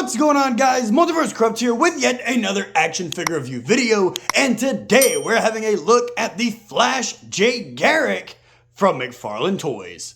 What's going on, guys? Multiverse Corrupt here with yet another action figure review video, and today we're having a look at the Flash J. Garrick from Mcfarlane Toys.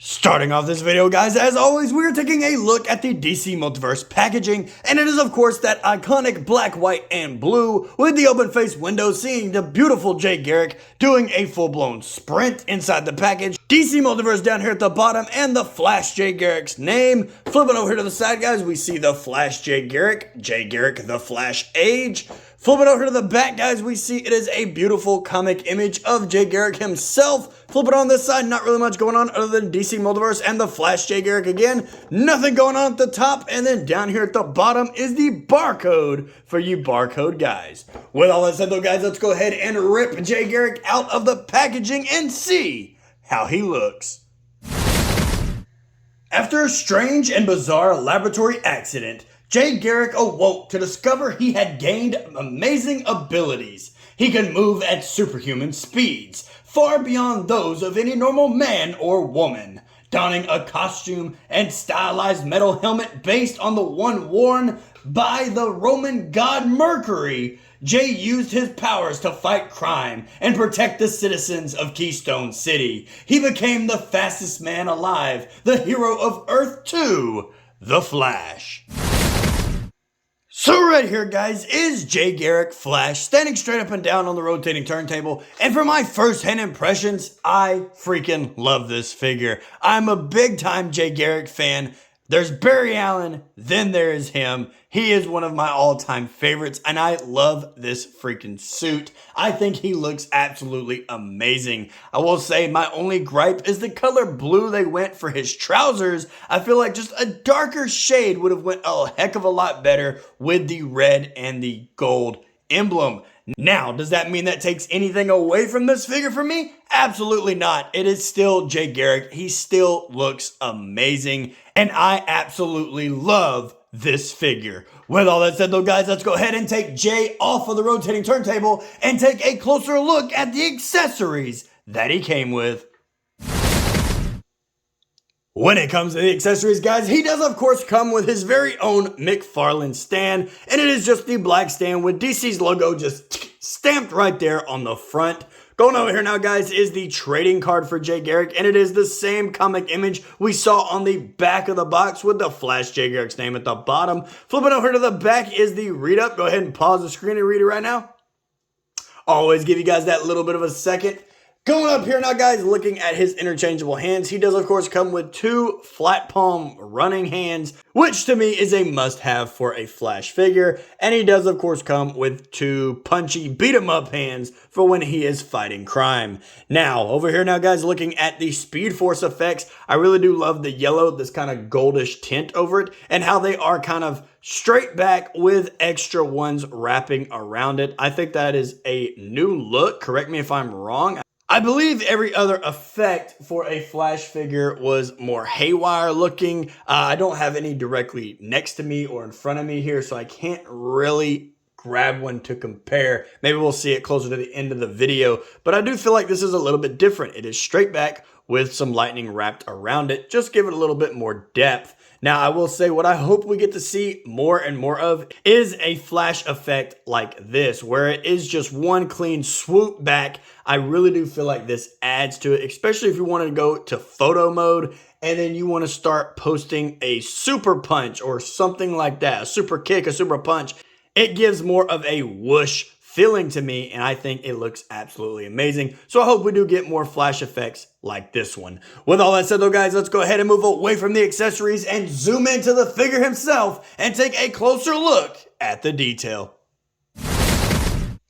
Starting off this video, guys, as always, we're taking a look at the DC Multiverse packaging, and it is of course that iconic black, white, and blue with the open face window, seeing the beautiful J. Garrick doing a full-blown sprint inside the package. DC Multiverse down here at the bottom, and the Flash J. Garrick's name. Flipping over here to the side, guys, we see the Flash J. Garrick the Flash Age. Flipping over to the back, guys, we see it is a beautiful comic image of J. Garrick himself. Flipping on this side, not really much going on other than DC Multiverse and the Flash J. Garrick again. Nothing going on at the top, and then down here at the bottom is the barcode for you barcode guys. With all that said though, guys, let's go ahead and rip J. Garrick out of the packaging and see how he looks. After a strange and bizarre laboratory accident, J. Garrick awoke to discover he had gained amazing abilities. He could move at superhuman speeds, far beyond those of any normal man or woman. Donning a costume and stylized metal helmet based on the one worn by the Roman god Mercury, Jay used his powers to fight crime and protect the citizens of Keystone City. He became the fastest man alive, the hero of Earth 2, the Flash. So right here, guys, is J. Garrick Flash standing straight up and down on the rotating turntable. And for my first-hand impressions, I freaking love this figure. I'm a big-time J. Garrick fan. There's Barry Allen, then there is him. He is one of my all-time favorites, and I love this freaking suit. I think he looks absolutely amazing. I will say my only gripe is the color blue they went for his trousers. I feel like just a darker shade would have went a heck of a lot better with the red and the gold emblem. Now, does that mean that takes anything away from this figure for me? Absolutely not. It is still J. Garrick. He still looks amazing, and I absolutely love this figure. With all that said though, guys, let's go ahead and take Jay off of the rotating turntable and take a closer look at the accessories that he came with. When it comes to the accessories, guys, he does of course come with his very own Mcfarlane stand, and it is just the black stand with DC's logo just stamped right there on the front. Going over here now, guys, is the trading card for J. Garrick, and it is the same comic image we saw on the back of the box with the Flash J. Garrick's name at the bottom. Flipping over to the back is the read-up. Go ahead and pause the screen and read it right now. Always give you guys that little bit of a second. Going up here now, guys, looking at his interchangeable hands, he does, of course, come with two flat palm running hands, which to me is a must-have for a Flash figure. And he does, of course, come with two punchy beat-em-up hands for when he is fighting crime. Now, over here now, guys, looking at the Speed Force effects, I really do love the yellow, this kind of goldish tint over it, and how they are kind of straight back with extra ones wrapping around it. I think that is a new look. Correct me if I'm wrong. I believe every other effect for a Flash figure was more haywire looking. I don't have any directly next to me or in front of me here, so I can't really grab one to compare. Maybe we'll see it closer to the end of the video, but I do feel like this is a little bit different. It is straight back with some lightning wrapped around it. Just give it a little bit more depth. Now, I will say what I hope we get to see more and more of is a Flash effect like this, where it is just one clean swoop back. I really do feel like this adds to it, especially if you want to go to photo mode and then you want to start posting a super punch or something like that, a super kick, a super punch. It gives more of a whoosh feeling to me, and I think it looks absolutely amazing. So I hope we do get more Flash effects like this one. With all that said though, guys, let's go ahead and move away from the accessories and zoom into the figure himself and take a closer look at the detail.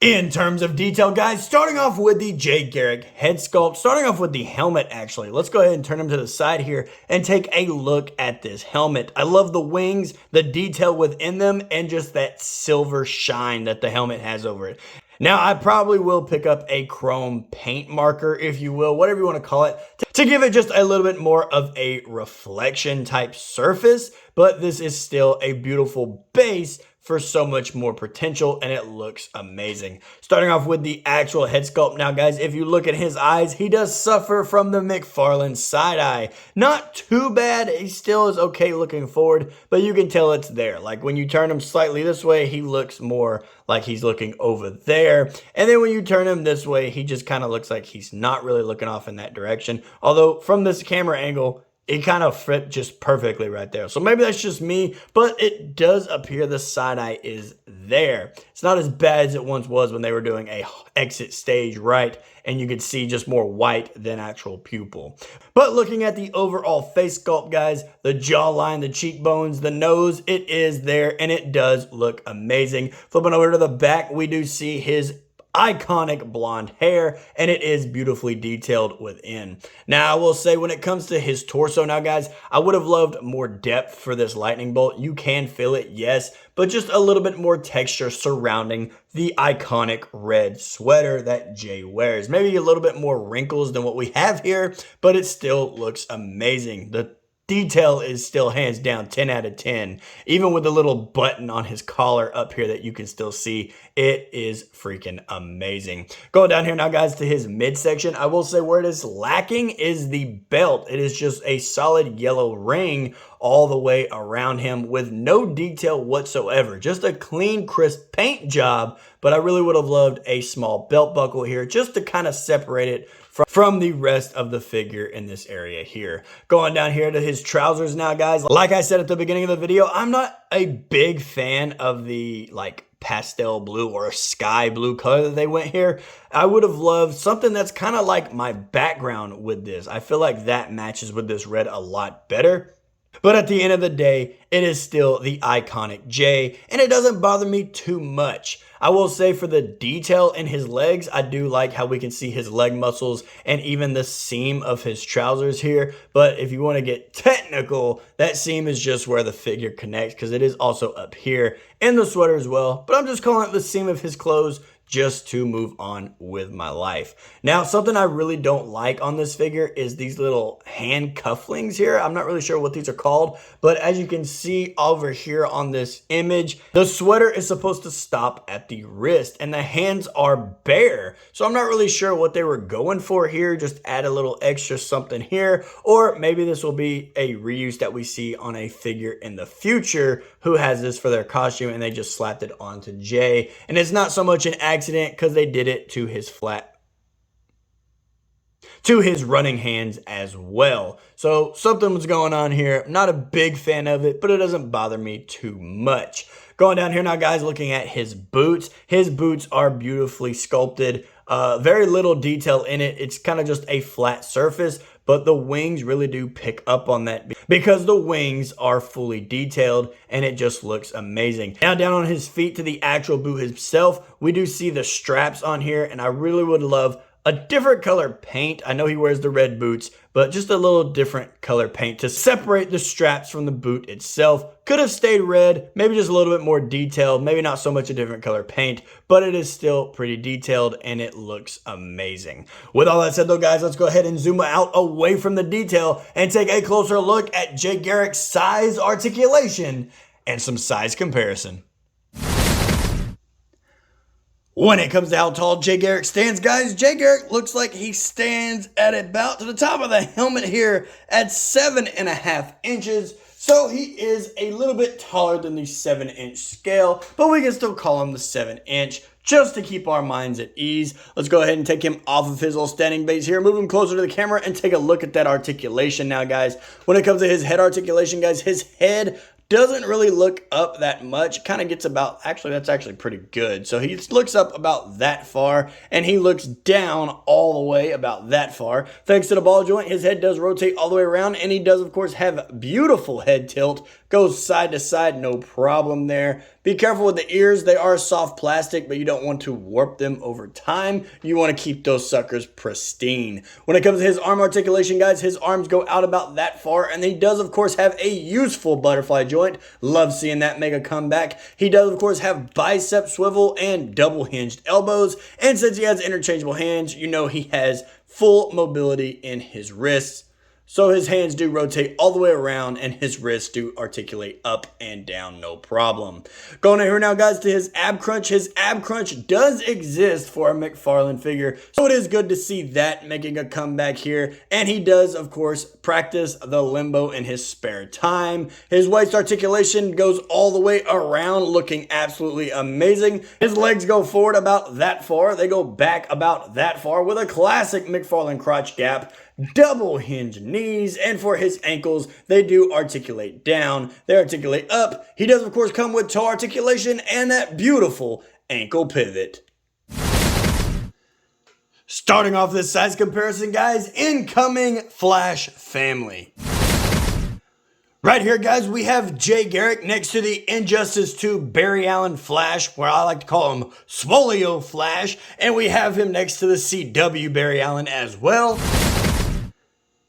In terms of detail, guys, starting off with the J. Garrick head sculpt, starting off with the helmet, actually. Let's go ahead and turn him to the side here and take a look at this helmet. I love the wings, the detail within them, and just that silver shine that the helmet has over it. Now, I probably will pick up a chrome paint marker, if you will, whatever you want to call it, to give it just a little bit more of a reflection type surface, but this is still a beautiful base for so much more potential, and it looks amazing. Starting off with the actual head sculpt now, guys, if you look at his eyes, he does suffer from the Mcfarlane side eye. Not too bad, he still is okay looking forward, but you can tell it's there. Like when you turn him slightly this way, he looks more like he's looking over there, and then when you turn him this way, he just kind of looks like he's not really looking off in that direction. Although from this camera angle, it kind of fit just perfectly right there. So maybe that's just me, but it does appear the side eye is there. It's not as bad as it once was when they were doing a exit stage right, and you could see just more white than actual pupil. But looking at the overall face sculpt, guys, the jawline, the cheekbones, the nose, it is there, and it does look amazing. Flipping over to the back, we do see his iconic blonde hair, and it is beautifully detailed within. Now, I will say when it comes to his torso now, guys, I would have loved more depth for this lightning bolt. You can feel it, yes, but just a little bit more texture surrounding the iconic red sweater that Jay wears. Maybe a little bit more wrinkles than what we have here, but it still looks amazing. The detail is still hands down 10 out of 10. Even with the little button on his collar up here that you can still see, it is freaking amazing. Going down here now, guys, to his midsection, I will say where it is lacking is the belt. It is just a solid yellow ring all the way around him with no detail whatsoever. Just a clean, crisp paint job, but I really would have loved a small belt buckle here just to kind of separate it from the rest of the figure in this area here. Going down here to his trousers now, guys. Like I said at the beginning of the video, I'm not a big fan of the pastel blue or sky blue color that they went here. I would have loved something that's kind of like my background with this. I feel like that matches with this red a lot better. But at the end of the day, it is still the iconic Jay, and it doesn't bother me too much. I will say for the detail in his legs, I do like how we can see his leg muscles and even the seam of his trousers here. But if you want to get technical, that seam is just where the figure connects, because it is also up here in the sweater as well. But I'm just calling it the seam of his clothes just to move on with my life. Now, something I really don't like on this figure is these little hand cufflings here. I'm not really sure what these are called, but as you can see over here on this image, the sweater is supposed to stop at the wrist and the hands are bare. So I'm not really sure what they were going for here. Just add a little extra something here, or maybe this will be a reuse that we see on a figure in the future who has this for their costume and they just slapped it onto Jay. And it's not so much an accident because they did it to his running hands as well. So something was going on here. Not a big fan of it, but it doesn't bother me too much. Going down here now, guys, looking at his boots. His boots are beautifully sculpted. Very little detail in it. It's kind of just a flat surface, but the wings really do pick up on that because the wings are fully detailed and it just looks amazing. Now down on his feet to the actual boot himself, we do see the straps on here, and I really would love a different color paint. I know he wears the red boots, but just a little different color paint to separate the straps from the boot itself. Could have stayed red, maybe just a little bit more detailed, maybe not so much a different color paint, but it is still pretty detailed and it looks amazing. With all that said though, guys, let's go ahead and zoom out away from the detail and take a closer look at Jay Garrick's size articulation and some size comparison. When it comes to how tall Jay Garrick stands, guys, Jay Garrick looks like he stands at about to the top of the helmet here at 7.5 inches. So he is a little bit taller than the 7-inch scale, but we can still call him the 7-inch just to keep our minds at ease. Let's go ahead and take him off of his little standing base here, move him closer to the camera and take a look at that articulation now, guys. When it comes to his head articulation, guys, his head doesn't really look up that much. Kind of gets about, actually, that's actually pretty good. So he looks up about that far, and he looks down all the way about that far. Thanks to the ball joint, his head does rotate all the way around, and he does, of course, have beautiful head tilt. Goes side to side, no problem there. Be careful with the ears. They are soft plastic, but you don't want to warp them over time. You want to keep those suckers pristine. When it comes to his arm articulation, guys, his arms go out about that far, and he does, of course, have a useful butterfly joint. Love seeing that make a comeback. He does, of course, have bicep swivel and double hinged elbows, and since he has interchangeable hands, you know he has full mobility in his wrists. So his hands do rotate all the way around and his wrists do articulate up and down, no problem. Going here now, guys, to his ab crunch. His ab crunch does exist for a Mcfarlane figure, so it is good to see that making a comeback here. And he does, of course, practice the limbo in his spare time. His waist articulation goes all the way around, looking absolutely amazing. His legs go forward about that far. They go back about that far with a classic Mcfarlane crotch gap. Double hinge knees, and for his ankles, they do articulate down, they articulate up. He does, of course, come with toe articulation and that beautiful ankle pivot. Starting off this size comparison, guys, incoming Flash family. Right here, guys, we have Jay Garrick next to the Injustice 2 Barry Allen Flash, where I like to call him Swolio Flash, and we have him next to the CW Barry Allen as well.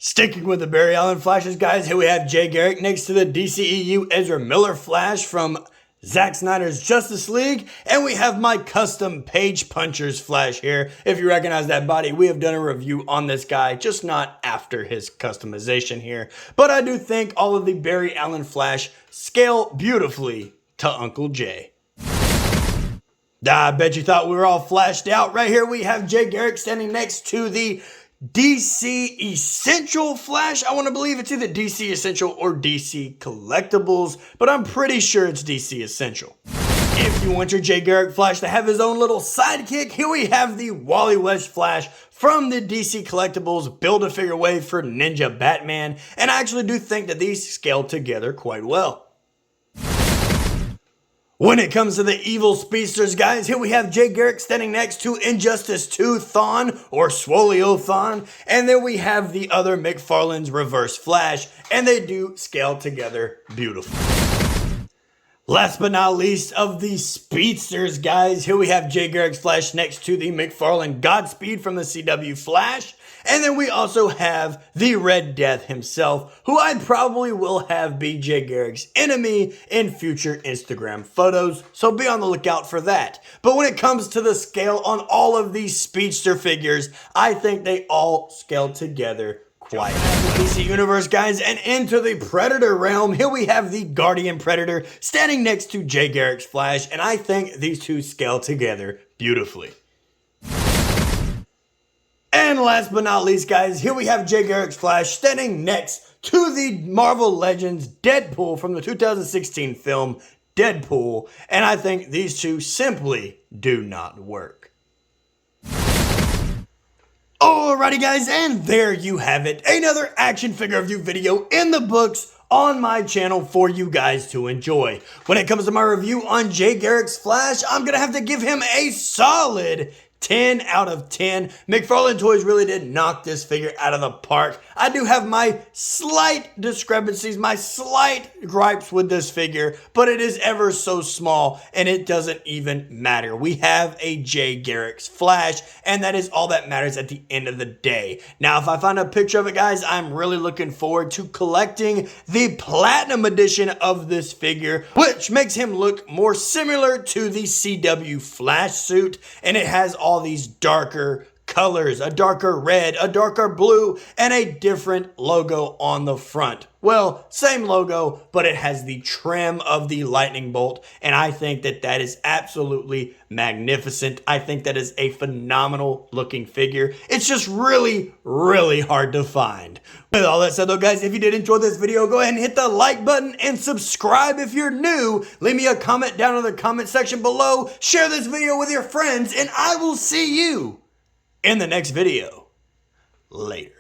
Sticking with the Barry Allen Flashes, guys, here we have Jay Garrick next to the DCEU Ezra Miller Flash from Zack Snyder's Justice League. And we have my custom Page Punchers Flash here. If you recognize that body, we have done a review on this guy, just not after his customization here. But I do think all of the Barry Allen Flash scale beautifully to Uncle Jay. I bet you thought we were all flashed out. Right here we have Jay Garrick standing next to the DC Essential Flash. I want to believe it's either DC Essential or DC Collectibles, but I'm pretty sure it's DC Essential. If you want your Jay Garrick Flash to have his own little sidekick, here we have the Wally West Flash from the DC Collectibles Build-A-Figure wave for Ninja Batman, and I actually do think that these scale together quite well. When it comes to the evil speedsters, guys, here we have Jay Garrick standing next to Injustice 2 Thawne, or Swolio Thawne, and then we have the other Mcfarlane's Reverse Flash, and they do scale together beautifully. Last but not least of the speedsters, guys, here we have Jay Garrick's Flash next to the Mcfarlane Godspeed from the CW Flash. And then we also have the Red Death himself, who I probably will have be Jay Garrick's enemy in future Instagram photos, so be on the lookout for that. But when it comes to the scale on all of these speedster figures, I think they all scale together quite well. DC Universe, guys, and into the Predator realm, here we have the Guardian Predator standing next to Jay Garrick's Flash, and I think these two scale together beautifully. And last but not least, guys, here we have Jay Garrick's Flash standing next to the Marvel Legends Deadpool from the 2016 film Deadpool, and I think these two simply do not work. Alrighty, guys, and there you have it. Another action figure review video in the books on my channel for you guys to enjoy. When it comes to my review on Jay Garrick's Flash, I'm going to have to give him a solid 10 out of 10. Mcfarlane Toys really did knock this figure out of the park. I do have my slight discrepancies, my slight gripes with this figure, but it is ever so small and it doesn't even matter. We have a Jay Garrick's Flash, and that is all that matters at the end of the day. Now, if I find a picture of it, guys, I'm really looking forward to collecting the Platinum Edition of this figure, which makes him look more similar to the CW Flash suit, and it has all these darker colors, a darker red, a darker blue, and a different logo on the front. Well, same logo, but it has the trim of the lightning bolt, and I think that that is absolutely magnificent. I think that is a phenomenal looking figure. It's just really, really hard to find. With all that said though, guys, if you did enjoy this video, go ahead and hit the like button and subscribe if you're new. Leave me a comment down in the comment section below. Share this video with your friends, and I will see you in the next video. Later.